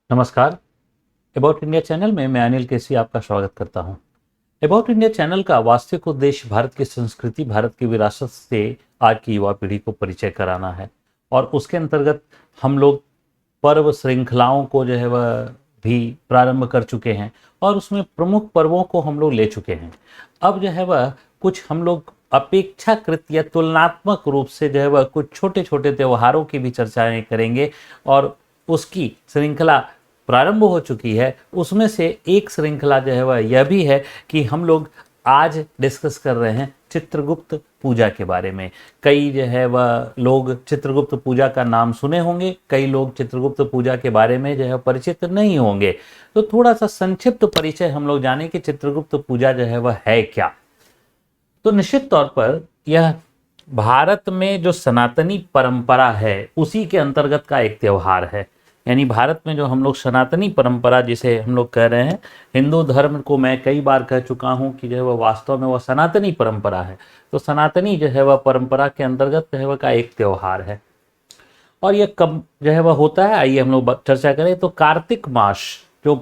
नमस्कार। About India channel में मैं अनिल केसी आपका स्वागत करता हूं। अबाउट इंडिया चैनल का वास्तविक उद्देश्य भारत की संस्कृति, भारत की विरासत से आज की युवा पीढ़ी को परिचय कराना है और उसके अंतर्गत हम लोग पर्व श्रृंखलाओं को जो है वह भी प्रारंभ कर चुके हैं और उसमें प्रमुख पर्वों को हम लोग ले चुके हैं। अब जो है वह कुछ हम लोग अपेक्षाकृत या तुलनात्मक रूप से जो है वह कुछ छोटे छोटे त्योहारों की भी चर्चाएं करेंगे और उसकी श्रृंखला प्रारंभ हो चुकी है। उसमें से एक श्रृंखला जो है वह यह भी है कि हम लोग आज डिस्कस कर रहे हैं चित्रगुप्त पूजा के बारे में। कई जो है वह लोग चित्रगुप्त पूजा का नाम सुने होंगे, कई लोग चित्रगुप्त पूजा के बारे में जो है परिचित नहीं होंगे। तो थोड़ा सा संक्षिप्त परिचय हम लोग जाने कि चित्रगुप्त पूजा जो है वह है क्या। तो निश्चित तौर पर यह भारत में जो सनातनी परंपरा है उसी के अंतर्गत का एक त्यौहार है। यानी भारत में जो हम लोग सनातनी परंपरा जिसे हम लोग कह रहे हैं, हिंदू धर्म को मैं कई बार कह चुका हूं कि जो है वह वास्तव में वह सनातनी परंपरा है। तो सनातनी जो है वह परंपरा के अंतर्गत जो है वह का एक त्यौहार है। और यह कब जो है वह होता है, आइए हम लोग चर्चा करें। तो कार्तिक मास जो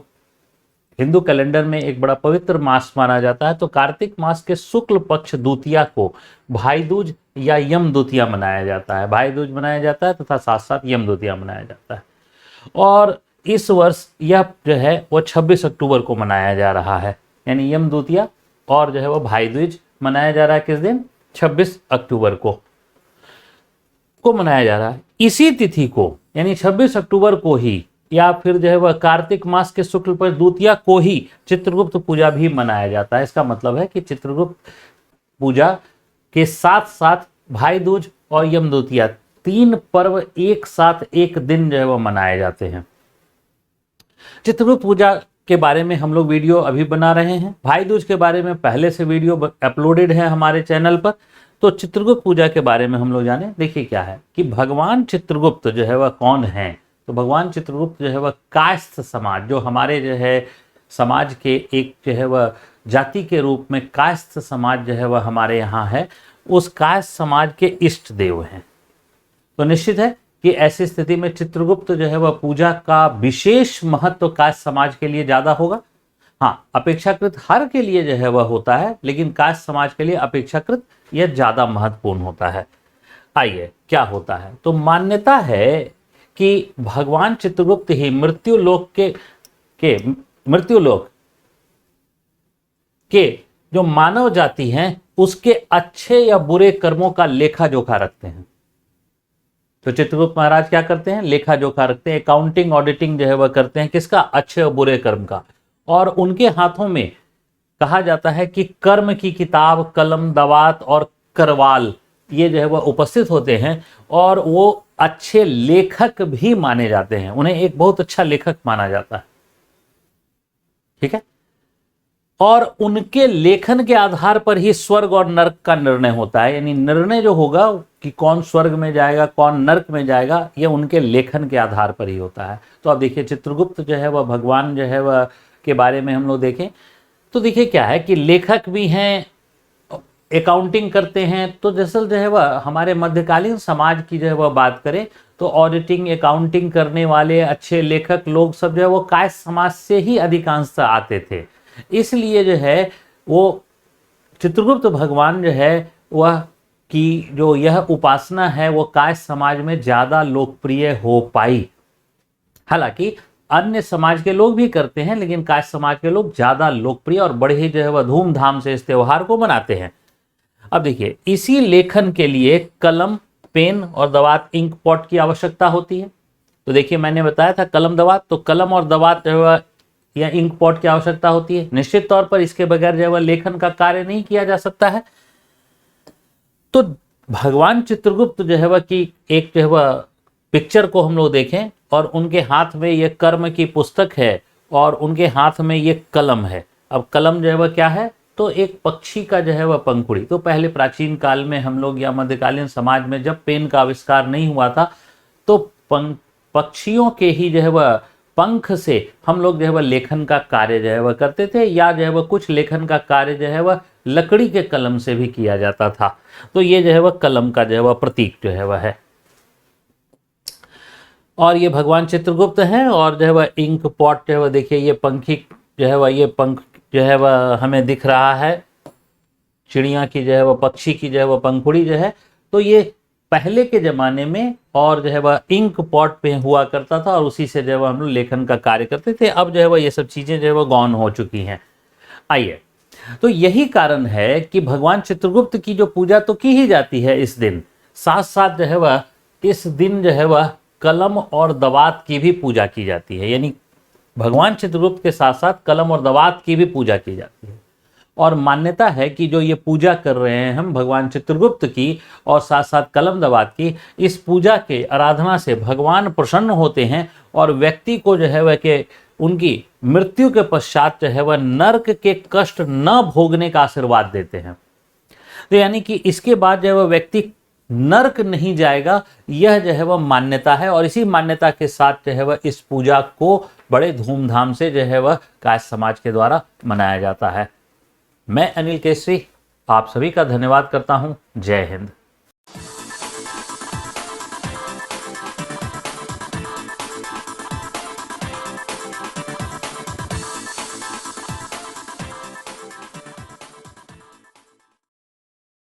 हिंदू कैलेंडर में एक बड़ा पवित्र मास माना जाता है, तो कार्तिक मास के शुक्ल पक्ष द्वितीया को भाई दूज या यम द्वितीया मनाया जाता है। भाई दूज मनाया जाता है तथा साथ साथ यम द्वितीया मनाया जाता है। और इस वर्ष यह जो है वो 26 अक्टूबर को मनाया जा रहा है। यानी यम द्वितीया और जो है वो भाई दूज मनाया जा रहा है किस दिन? 26 अक्टूबर को मनाया जा रहा है। इसी तिथि को यानी 26 अक्टूबर को ही या फिर जो है वह कार्तिक मास के शुक्ल पर द्वितीया को ही चित्रगुप्त पूजा भी मनाया जाता है। इसका मतलब है कि चित्रगुप्त पूजा के साथ साथ भाई दूज और यम द्वितीया तीन पर्व एक साथ एक दिन जो है वह मनाए जाते हैं। चित्रगुप्त पूजा के बारे में हम लोग वीडियो अभी बना रहे हैं। भाई दूज के बारे में पहले से वीडियो अपलोडेड है हमारे चैनल पर। तो चित्रगुप्त पूजा के बारे में हम लोग जाने। देखिए क्या है कि भगवान चित्रगुप्त जो है वह कौन है। तो भगवान चित्रगुप्त जो है वह कायस्थ समाज, जो हमारे जो है समाज के एक जो है वह जाति के रूप में कायस्थ समाज जो है वह हमारे यहाँ है, उस कायस्थ समाज के इष्ट देव हैं। तो निश्चित है कि ऐसी स्थिति में चित्रगुप्त जो है वह पूजा का विशेष महत्व कायस्थ समाज के लिए ज्यादा होगा। हाँ, अपेक्षाकृत हर के लिए जो है वह होता है, लेकिन कायस्थ समाज के लिए अपेक्षाकृत यह ज्यादा महत्वपूर्ण होता है। आइए क्या होता है। तो मान्यता है कि भगवान चित्रगुप्त ही मृत्युलोक के जो मानव जाति हैं उसके अच्छे या बुरे कर्मों का लेखा जोखा रखते हैं। तो चित्रगुप्त महाराज क्या करते हैं? लेखा जोखा रखते हैं, अकाउंटिंग ऑडिटिंग जो है वह करते हैं। किसका? अच्छे और बुरे कर्म का। और उनके हाथों में कहा जाता है कि कर्म की किताब, कलम, दवात और करवाल ये जो है वह उपस्थित होते हैं और वो अच्छे लेखक भी माने जाते हैं। उन्हें एक बहुत अच्छा लेखक माना जाता है। ठीक है। और उनके लेखन के आधार पर ही स्वर्ग और नर्क का निर्णय होता है। यानी निर्णय जो होगा कि कौन स्वर्ग में जाएगा कौन नर्क में जाएगा, यह उनके लेखन के आधार पर ही होता है। तो अब देखिए चित्रगुप्त जो है वह भगवान जो है वह के बारे में हम लोग देखें तो देखिए क्या है कि लेखक भी हैं, अकाउंटिंग करते हैं। तो दरअसल जो है वह हमारे मध्यकालीन समाज की जो है वह बात करें तो ऑडिटिंग अकाउंटिंग करने वाले अच्छे लेखक लोग सब जो है वो कायस्थ समाज से ही अधिकांशतः आते थे। इसलिए जो है वो चित्रगुप्त भगवान जो है वह की जो यह उपासना है वो कायस्थ समाज में ज्यादा लोकप्रिय हो पाई। हालांकि अन्य समाज के लोग भी करते हैं, लेकिन कायस्थ समाज के लोग ज्यादा लोकप्रिय और बड़े ही जो है वह धूमधाम से इस त्योहार को मनाते हैं। अब देखिए इसी लेखन के लिए कलम, पेन और दवात, इंक पॉट की आवश्यकता होती है। तो देखिए मैंने बताया था कलम दवात, तो कलम और दवात जो है या इंक पॉट की आवश्यकता होती है। निश्चित तौर पर इसके बगैर जो है वह लेखन का कार्य नहीं किया जा सकता है। तो भगवान चित्रगुप्त जो है वह की एक जो है वह पिक्चर को हम लोग देखें और उनके हाथ में ये कर्म की पुस्तक है और उनके हाथ में ये कलम है। अब कलम जो है वह क्या है? तो एक पक्षी का जो है वह पंखुड़ी। तो पहले प्राचीन काल में हम लोग या मध्यकालीन समाज में जब पेन का आविष्कार नहीं हुआ था तो पक्षियों के ही जो है वह पंख से हम लोग जो है वह लेखन का कार्य जो है वह करते थे, या जो है वह कुछ लेखन का कार्य जो है वह लकड़ी के कलम से भी किया जाता था। तो ये जो है वह कलम का जो है वह प्रतीक जो है वह है। और ये भगवान चित्रगुप्त हैं। और जो है वह इंक पॉट जो है वह देखिए, ये पंखी जो है वह, ये पंख जो है वह हमें दिख रहा है, चिड़िया की जो है वह, पक्षी की जो है वह पंखुड़ी जो है। तो ये पहले के ज़माने में और जो है वह इंक पॉट पे हुआ करता था और उसी से जो है वह हम लोग लेखन का कार्य करते थे। अब जो है वह ये सब चीज़ें जो है वह गौन हो चुकी हैं। आइए, तो यही कारण है कि भगवान चित्रगुप्त की जो पूजा तो की ही जाती है इस दिन, साथ साथ जो है वह इस दिन जो है वह कलम और दवात की भी पूजा की जाती है। यानी भगवान चित्रगुप्त के साथ साथ कलम और दवात की भी पूजा की जाती है। और मान्यता है कि जो ये पूजा कर रहे हैं हम भगवान चित्रगुप्त की और साथ साथ कलम दवात की, इस पूजा के आराधना से भगवान प्रसन्न होते हैं और व्यक्ति को जो है वह के उनकी मृत्यु के पश्चात जो है वह नर्क के कष्ट न भोगने का आशीर्वाद देते हैं। तो यानी कि इसके बाद जो है वह व्यक्ति नर्क नहीं जाएगा, यह जो है वह मान्यता है। और इसी मान्यता के साथ जो है वह इस पूजा को बड़े धूमधाम से जो है वह कायस्थ समाज के द्वारा मनाया जाता है। मैं अनिल केसरी आप सभी का धन्यवाद करता हूं। जय हिंद।